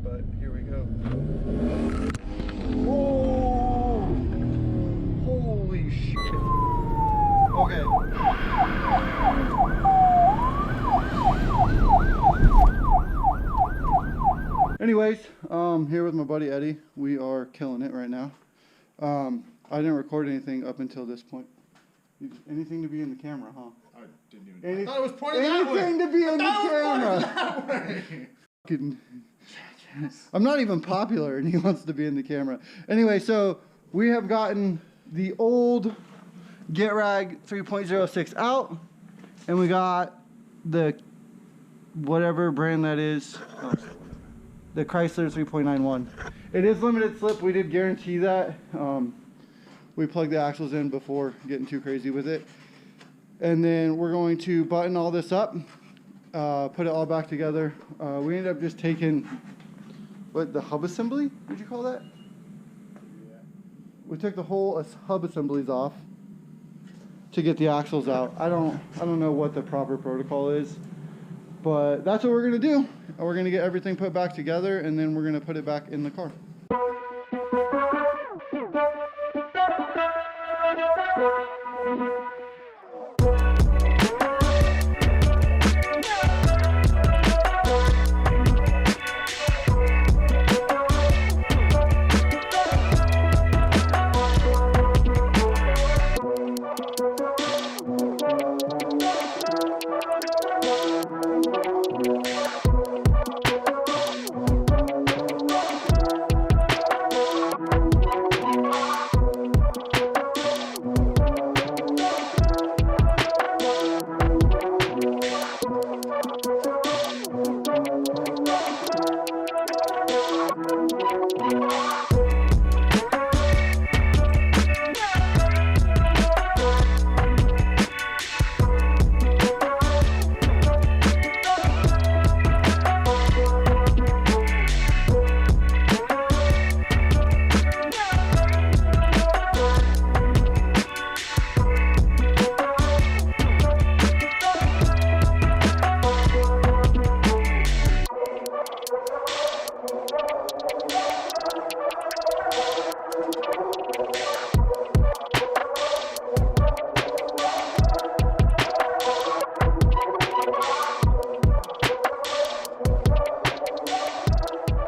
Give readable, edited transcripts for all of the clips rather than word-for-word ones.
but here we go. Whoa! Holy shit. Okay. Anyways, here with my buddy Eddie. We are killing it right now. I didn't record anything up until this point. Anything to be in the camera, huh? I didn't even. I thought it was pointing that way. Anything to be in the camera. I'm not even popular, and he wants to be in the camera. Anyway, so we have gotten the old Get Rag 3.06 out, and we got the whatever brand that is. The Chrysler 3.91. It is limited slip. We did guarantee that. We plugged the axles in before getting too crazy with it. And then we're going to button all this up, put it all back together. We ended up just taking, what, the hub assembly? Would you call that? Yeah. We took the whole hub assemblies off to get the axles out. I don't know what the proper protocol is. But that's what we're going to do. We're going to get everything put back together, and then we're going to put it back in the car.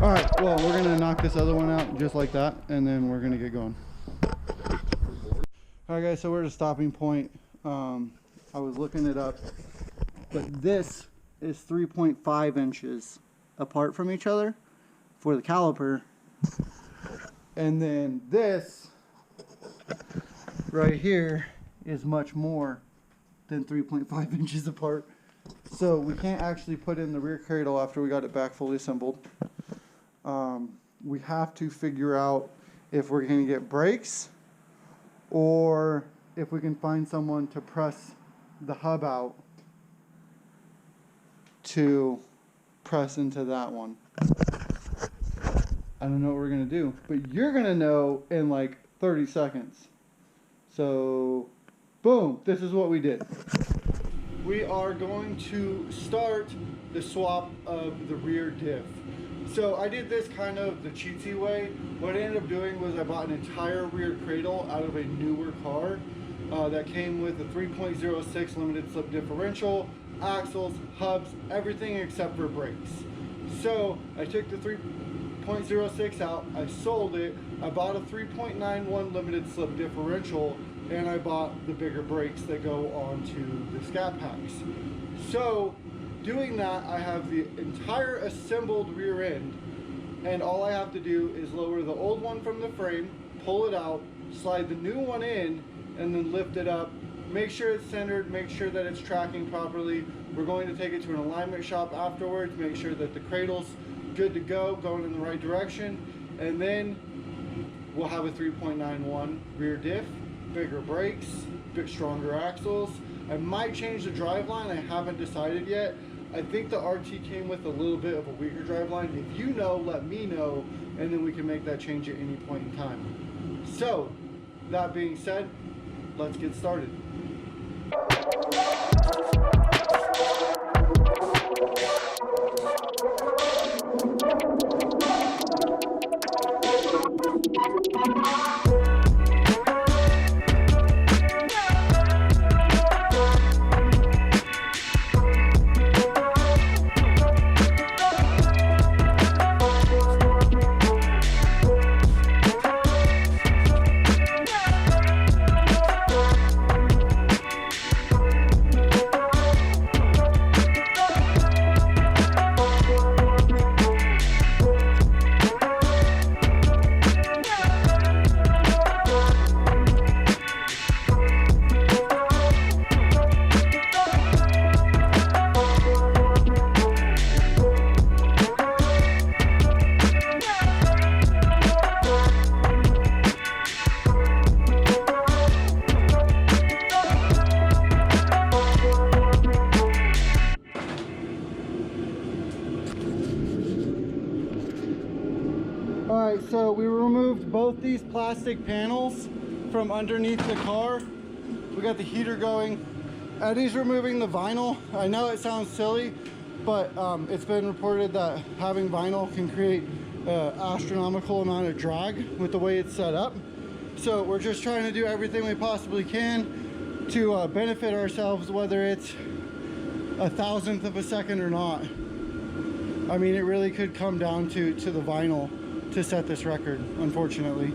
Alright, well, we're going to knock this other one out just like that, and then we're going to get going. Alright guys, so we're at a stopping point. I was looking it up, but this is 3.5 inches apart from each other for the caliper. And then this right here is much more than 3.5 inches apart. So we can't actually put in the rear cradle after we got it back fully assembled. We have to figure out if we're going to get brakes or if we can find someone to press the hub out to press into that one. I don't know what we're going to do, but you're going to know in like 30 seconds. So, boom, this is what we did. We are going to start the swap of the rear diff. So I did this kind of the cheatsy way. What I ended up doing was I bought an entire rear cradle out of a newer car that came with a 3.06 limited slip differential, axles, hubs, everything except for brakes. So I took the 3.06 out, I sold it, I bought a 3.91 limited slip differential, and I bought the bigger brakes that go onto the scat packs. So doing that, I have the entire assembled rear end, and all I have to do is lower the old one from the frame, pull it out, slide the new one in, and then lift it up, make sure it's centered, make sure that it's tracking properly. We're going to take it to an alignment shop afterwards, make sure that the cradle's good to go, going in the right direction, and then we'll have a 3.91 rear diff, bigger brakes, bit stronger axles. I might change the driveline, I haven't decided yet. I think the RT came with a little bit of a weaker driveline. If you know, let me know, and then we can make that change at any point in time. So, that being said, let's get started. Alright, so we removed both these plastic panels from underneath the car. We got the heater going. Eddie's removing the vinyl. I know it sounds silly, but it's been reported that having vinyl can create an astronomical amount of drag with the way it's set up. So we're just trying to do everything we possibly can to benefit ourselves, whether it's 1,000th of a second or not. I mean, it really could come down to the vinyl to set this record, unfortunately.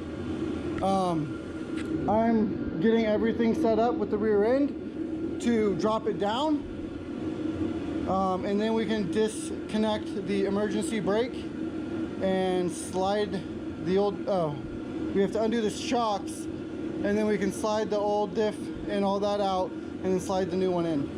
I'm getting everything set up with the rear end to drop it down, and then we can disconnect the emergency brake and slide the old, we have to undo the shocks, and then we can slide the old diff and all that out and then slide the new one in.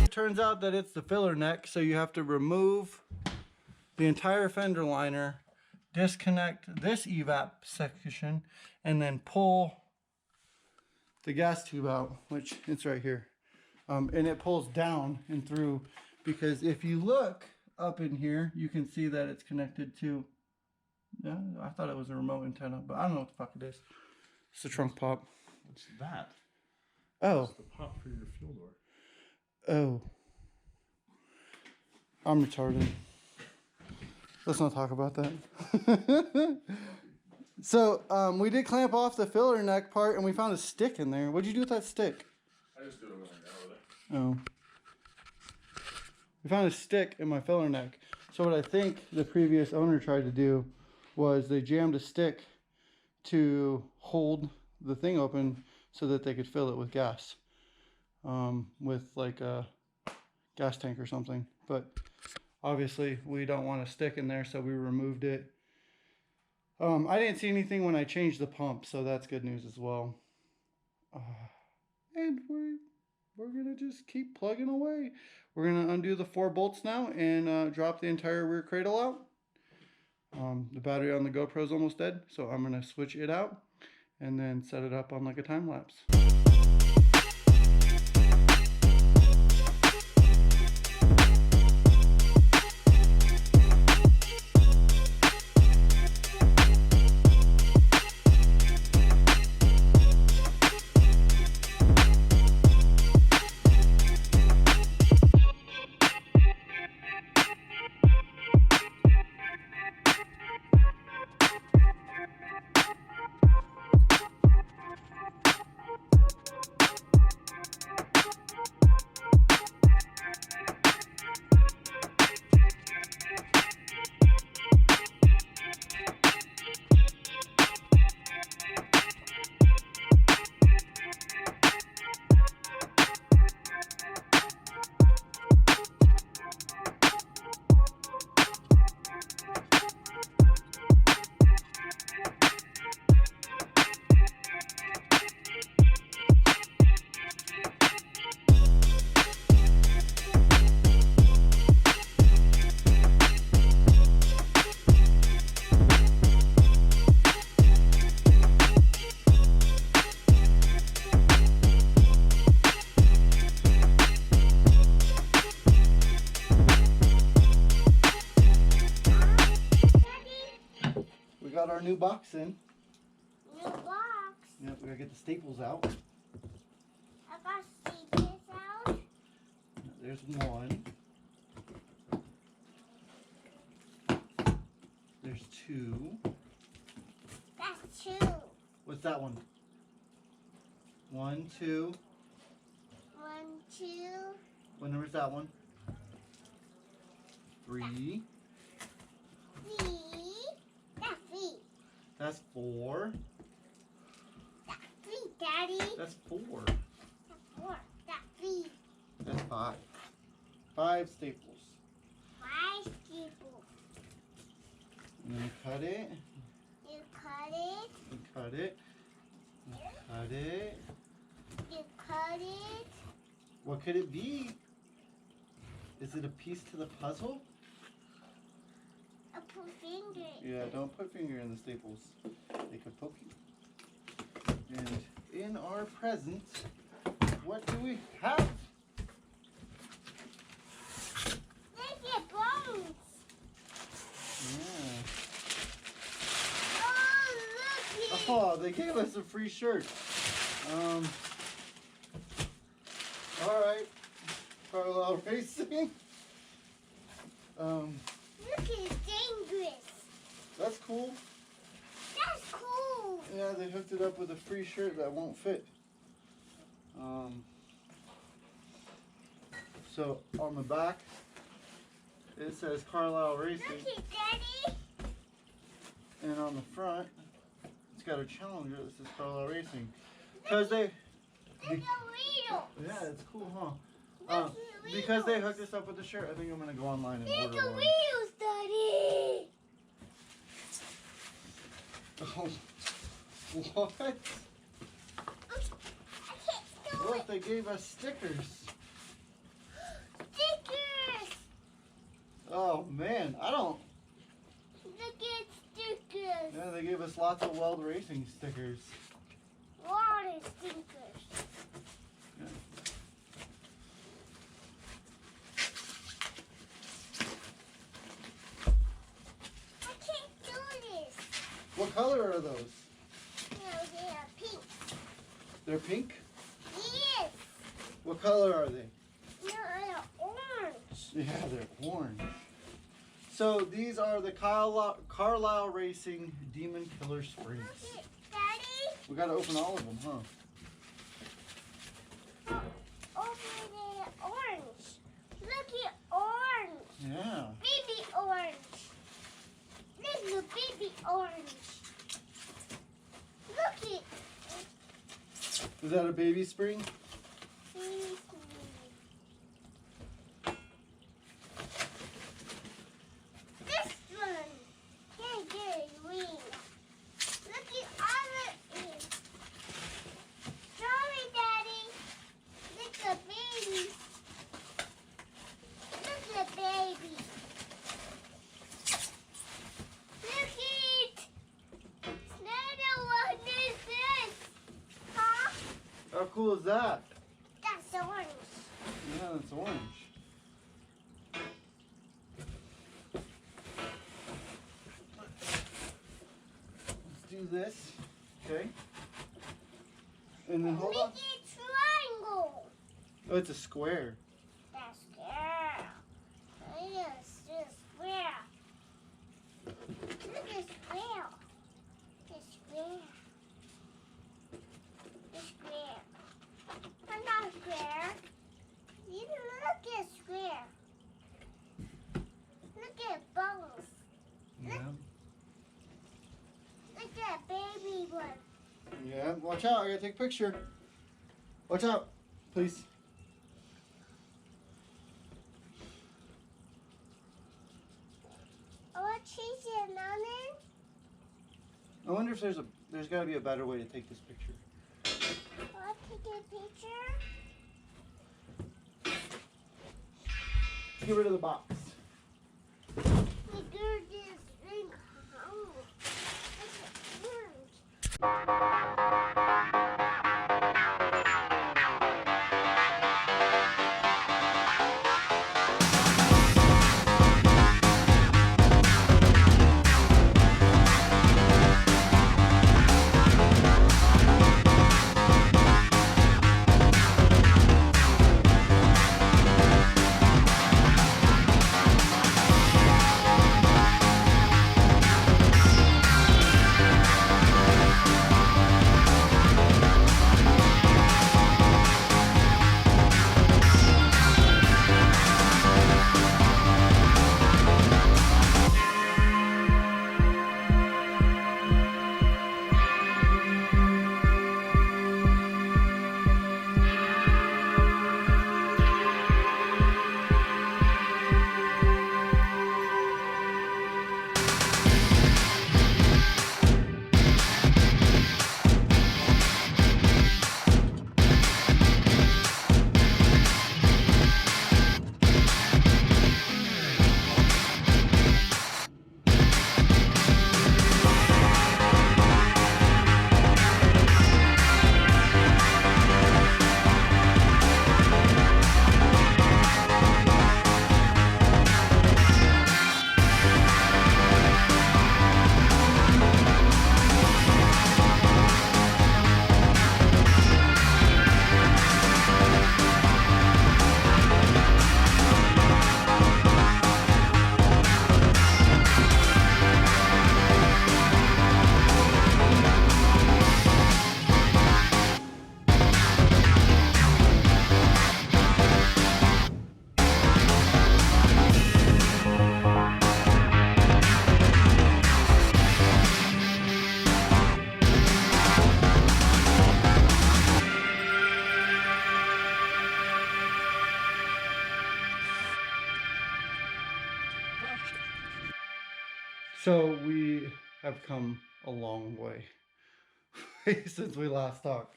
Turns out that it's the filler neck, so you have to remove the entire fender liner, disconnect this evap section, and then pull the gas tube out, which it's right here. And it pulls down and through, because if you look up in here, you can see that it's connected to, yeah, I thought it was a remote antenna, but I don't know what the fuck it is. It's a trunk pop. What's that? Oh. It's the pop for your fuel door. Oh. I'm retarded. Let's not talk about that. So, we did clamp off the filler neck part, and we found a stick in there. What'd you do with that stick? I just threw it over there. Oh. We found a stick in my filler neck. So what I think the previous owner tried to do was they jammed a stick to hold the thing open so that they could fill it with gas. With like a gas tank or something. But obviously we don't want a stick in there, so we removed it. I didn't see anything when I changed the pump, so that's good news as well. And we're gonna just keep plugging away. We're gonna undo the 4 bolts now and drop the entire rear cradle out. The battery on the GoPro is almost dead, so I'm gonna switch it out and then set it up on like a time lapse. Got our new box in. New box. Yep, we gotta get the staples out. I got staples out. There's one. There's two. That's two. What's that one? 1, 2. 1, 2. What number is that one? 3. 3. That's 3. That's 4. That's 3, Daddy. That's 4. That's 4. That's 3. That's 5. 5 staples. 5 staples. And then cut it. You cut it. And cut it. And cut it. You cut it. What could it be? Is it a piece to the puzzle? I put finger. Yeah, don't put finger in the staples. They could poke you. And in our present, what do we have? Look at bones. Yeah. Oh, look it. Oh, they gave us a free shirt. All right. Parallel racing. Look, it's dangerous. That's cool. That's cool. Yeah, they hooked it up with a free shirt that won't fit. So on the back, it says Carlisle Racing, Look it, Daddy. and on the front, it's got a Challenger that says Carlisle Racing. Cause they, Look at wheels. yeah, it's cool, huh? Look at wheels. Because they hooked us up with the shirt, I think I'm gonna go online and Look order at one. wheels, Daddy. Oh, what? I can't do Look, it. they gave us stickers. Stickers. Oh man, I don't. Look at stickers. Yeah, they gave us lots of Weld Racing stickers. Water stickers. Yeah. I can't do this. What color are those? No, they are pink. They're pink? Yes. What color are they? No, they're orange. Yeah, they're orange. So these are the Carlisle Racing Demon Killer Springs. Look it, Daddy. We gotta open all of them, huh? Over there, orange. Look at orange. Yeah. Baby orange. Little baby orange. Look it. Is that a baby spring? This one. Can't get a wing. Look at all of it. Sorry, Daddy. Look at baby. Look at baby. Look it. Another one is this. Huh? How cool is that? That's orange. Yeah, that's orange. Let's do this, okay? And then hold on. Look at triangle. Oh, it's a square. That's girl. Yes, it's square. Look at square. It's square. It's square. I'm not square. You look at square. Look at bones. Yeah. Look at baby one. Yeah, watch out. I gotta take a picture. Watch out, please. Oh, cheese and lemon. I wonder if there's gotta be a better way to take this picture. I'll take a picture. Get rid of the box. We do this thing. Oh, it's orange. So we have come a long way since we last talked.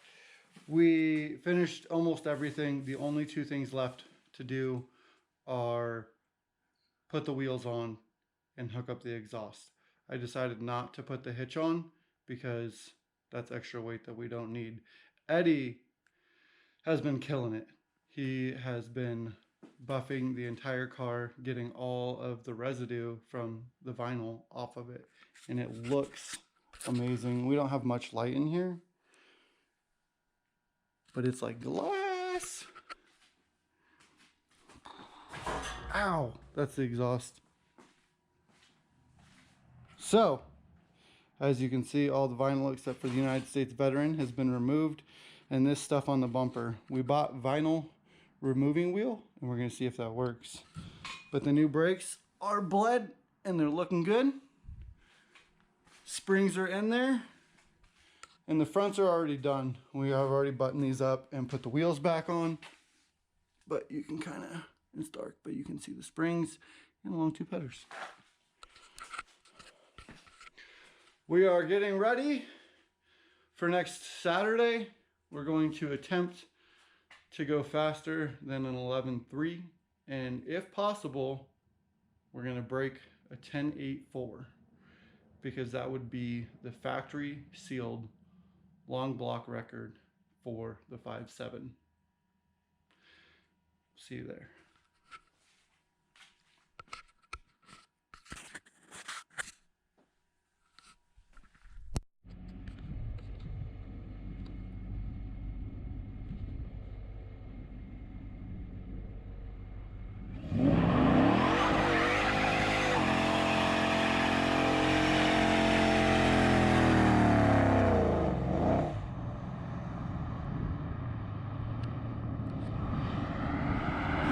We finished almost everything. The only two things left to do are put the wheels on and hook up the exhaust. I decided not to put the hitch on because that's extra weight that we don't need. Eddie has been killing it. He has been buffing the entire car, getting all of the residue from the vinyl off of it, and it looks amazing. We don't have much light in here, but it's like glass. Ow, that's the exhaust. So, as you can see, all the vinyl except for the United States veteran has been removed, and this stuff on the bumper. We bought vinyl removing wheel, and we're gonna see if that works. But the new brakes are bled, and they're looking good. Springs are in there, and the fronts are already done. We have already buttoned these up and put the wheels back on, but you can kind of, it's dark, but you can see the springs and the long tube headers. We are getting ready for next Saturday. We're going to attempt to go faster than an 11.3, and if possible, we're going to break a 10.84 because that would be the factory sealed long block record for the 5.7. See you there.